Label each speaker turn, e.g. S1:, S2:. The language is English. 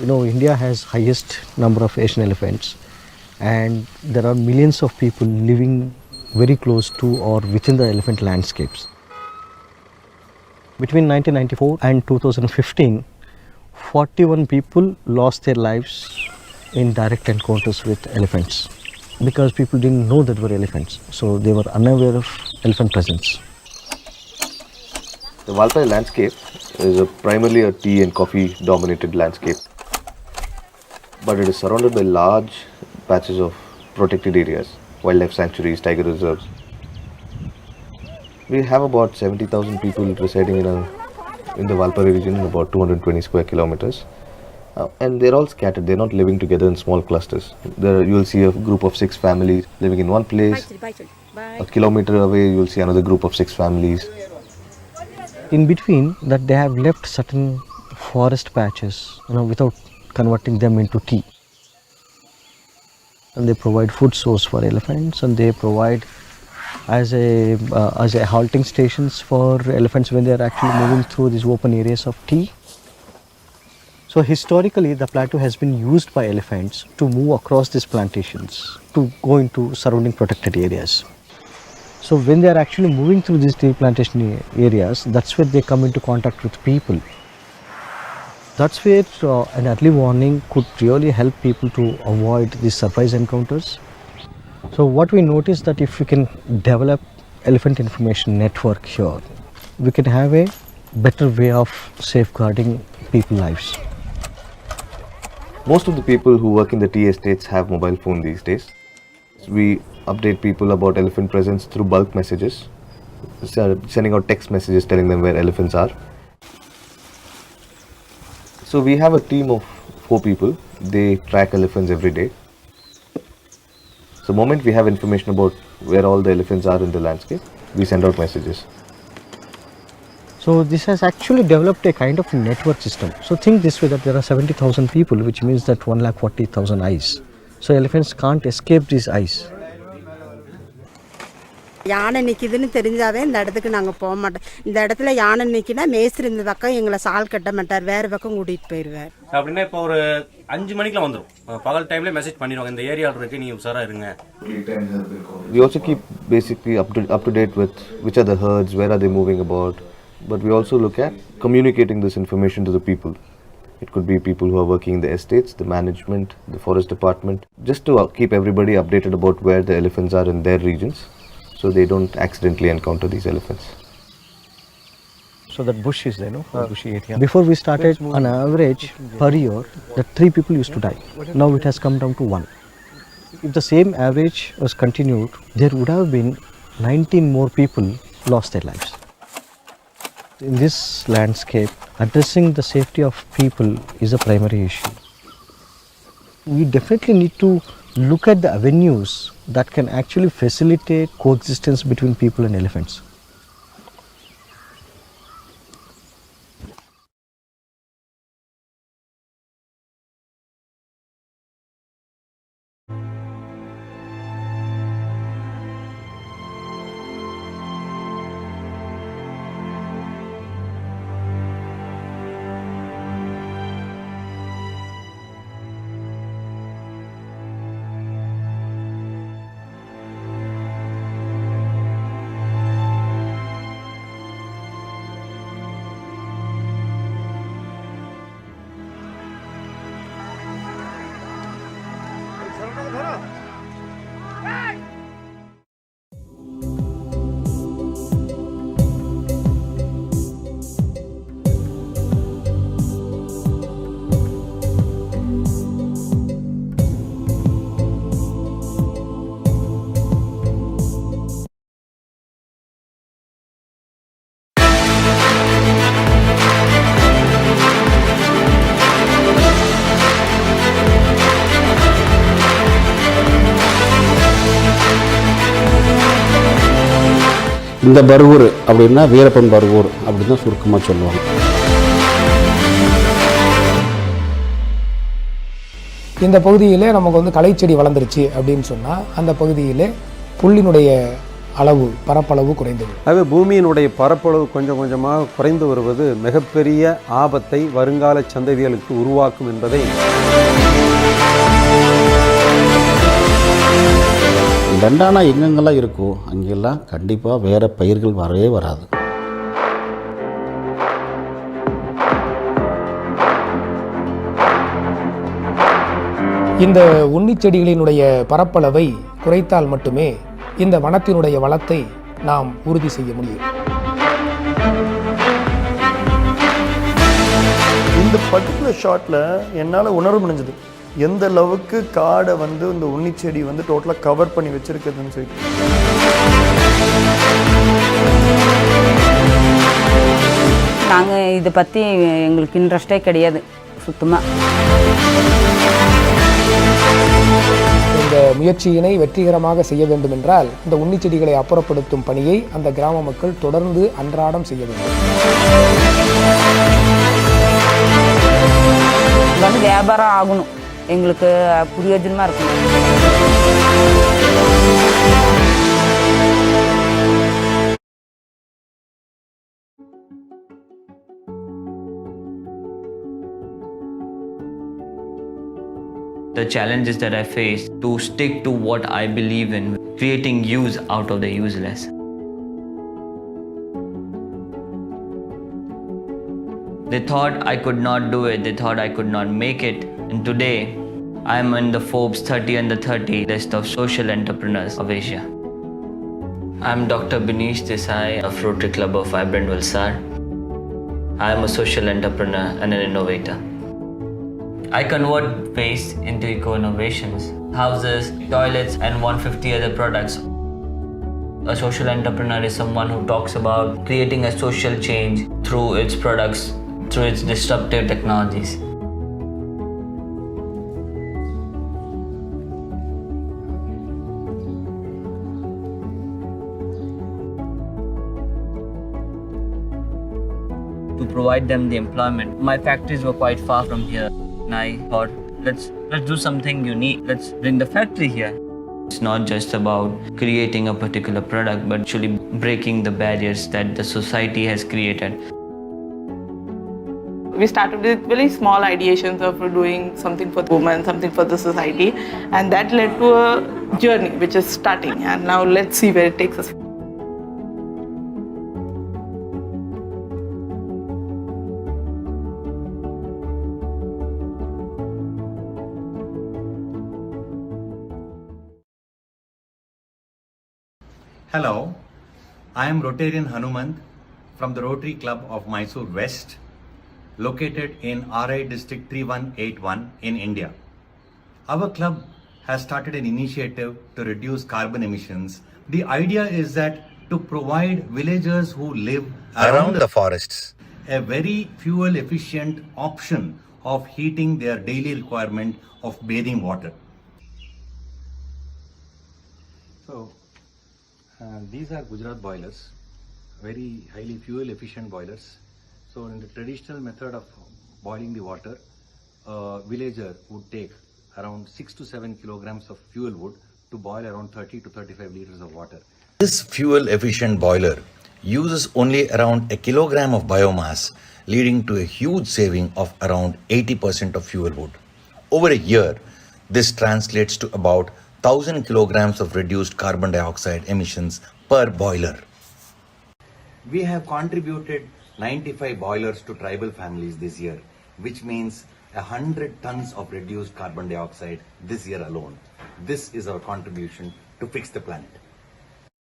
S1: India has highest number of Asian elephants, and there are millions of people living very close to or within the elephant landscapes. Between 1994 and 2015, 41 people lost their lives in direct encounters with elephants because people didn't know that were elephants, so they were unaware of elephant presence.
S2: The Valpai landscape is primarily a tea and coffee dominated landscape, but it is surrounded by large patches of protected areas, wildlife sanctuaries, tiger reserves. We have about 70,000 people residing in the Valpai region in about 220 square kilometers. And they're all scattered, they're not living together in small clusters. You'll see a group of 6 families living in one place. A kilometer away, you'll see another group of 6 families.
S1: In between that, they have left certain forest patches, without converting them into tea. And they provide food source for elephants, and they provide as a halting stations for elephants when they are actually moving through these open areas of tea. So historically, the plateau has been used by elephants to move across these plantations to go into surrounding protected areas. So when they are actually moving through these tea plantation areas, that's where they come into contact with people. That's where an early warning could really help people to avoid these surprise encounters. So what we noticed that if we can develop elephant information network here, we can have a better way of safeguarding people's lives.
S2: Most of the people who work in the tea estates have mobile phone these days. We update people about elephant presence through bulk messages, sending out text messages telling them where elephants are. So we have a team of 4 people. They track elephants every day. So the moment we have information about where all the elephants are in the landscape, we send out messages.
S1: So this has actually developed a kind of network system. So think this way, that there are 70,000 people, which means that 140,000 eyes. So elephants can't escape these eyes.
S3: யானை நிற்கிதுன்னு தெரிஞ்சாவே இந்த இடத்துக்கு நாங்கள் போக மாட்டோம். இந்த இடத்துல யானை நிற்கினா மேஸ்திரி இந்த பக்கம் எங்களை சால் கட்ட மாட்டார், வேறு பக்கம் கூட்டிகிட்டு போயிடுவார்.
S4: அப்படின்னா இப்போ ஒரு 5 மணிக்கெலாம் வந்துடும். பகல் டைம்லேயே மெசேஜ் பண்ணிடுவாங்க, இந்த ஏரியாவில் இருக்குது, நீங்கள் உஷாராக இருங்க.
S2: We also keep basically up to date with which are the herds, where are they moving about. But we also look at communicating this information to the people. It could be people who are working in the estates, the management, the forest department, just to keep everybody updated about where the elephants are in their regions, so they don't accidentally encounter these elephants.
S1: So that bush is there, bushy area. Before we started, on average per year, the 3 people used to die. Now it has come down to 1. If the same average was continued, there would have been 19 more people lost their lives. In this landscape, addressing the safety of people is a primary issue. We definitely need to look at the avenues that can actually facilitate coexistence between people and elephants.
S5: இந்த பர்கூர் அப்படின்னா வீரப்பன் பர்கூர் அப்படின்னு தான் சுருக்கமாக சொல்லுவாங்க.
S6: இந்த பகுதியிலே நமக்கு வந்து களைச்செடி வளர்ந்துருச்சு அப்படின்னு சொன்னால் அந்த பகுதியிலே புல்லினுடைய அளவு பரப்பளவு குறைந்தது.
S5: ஆகவே பூமியினுடைய பரப்பளவு கொஞ்சம் கொஞ்சமாக குறைந்து வருவது மிகப்பெரிய ஆபத்தை வருங்கால சந்ததிகளுக்கு உருவாக்கும் என்பதை
S7: தண்டானா எங்கெங்கெல்லாம் இருக்கோ அங்கெல்லாம் கண்டிப்பாக வேறு பயிர்கள் வரவே வராது.
S6: இந்த உண்ணி செடிகளினுடைய பரப்பளவை குறைத்தால் மட்டுமே இந்த வனத்தினுடைய வளத்தை நாம் உறுதி செய்ய முடியும்.
S8: இந்த பர்டிகுலர் ஷாட்டில் என்னால் உணர முடிஞ்சது எந்த அளவுக்கு காடை வந்து இந்த உன்னிச்செடி வந்து டோட்டலாக கவர் பண்ணி வச்சிருக்குதுன்னு சொல்லிட்டு.
S9: நாங்கள் இதை பற்றி எங்களுக்கு இன்ட்ரெஸ்டே கிடையாது சுத்தமாக.
S6: இந்த முயற்சியினை வெற்றிகரமாக செய்ய வேண்டும் என்றால் இந்த உண்ணி செடிகளை அப்புறப்படுத்தும் பணியை அந்த கிராம மக்கள் தொடர்ந்து அன்றாடம் செய்ய வேண்டும்.
S9: இது வந்து வியாபாரம் ஆகணும், எங்களுக்கு பிரயோஜனமாக இருக்கணும்.
S10: The challenges that I face to stick to what I believe in, creating use out of the useless. They thought I could not do it, they thought I could not make it, and today I am in the Forbes 30 under 30 list of social entrepreneurs of Asia. I am Dr. Binish Desai of Rotary Club of Vibrant Valsad. I am a social entrepreneur and an innovator. I convert waste into eco-innovations, houses, toilets and 150 other products. A social entrepreneur is someone who talks about creating a social change through its products, through its disruptive technologies. To provide them the employment. My factories were quite far from here. And I thought, let's do something unique. Let's bring the factory here. It's not just about creating a particular product, but actually breaking the barriers that the society has created.
S11: We started with very small ideations of doing something for women, something for the society, and that led to a journey which is starting, and now let's see where it takes us.
S12: Hello, I am Rotarian Hanumant from the Rotary Club of Mysore West, located in RI District 3181 in India. Our club has started an initiative to reduce carbon emissions. The idea is that to provide villagers who live around the forests a very fuel efficient option of heating their daily requirement of bathing water. So, these are Gujarat boilers, very highly fuel efficient boilers. So in the traditional method of boiling the water, a villager would take around 6 to 7 kilograms of fuel wood to boil around 30 to 35 liters of water.
S13: This fuel efficient boiler uses only around a kilogram of biomass, leading to a huge saving of around 80% of fuel wood. Over a year, this translates to about 1,000 kilograms of reduced carbon dioxide emissions per boiler. We have contributed 95 boilers to tribal families this year, which means 100 tons of reduced carbon dioxide this year alone. This is our contribution to fix the planet.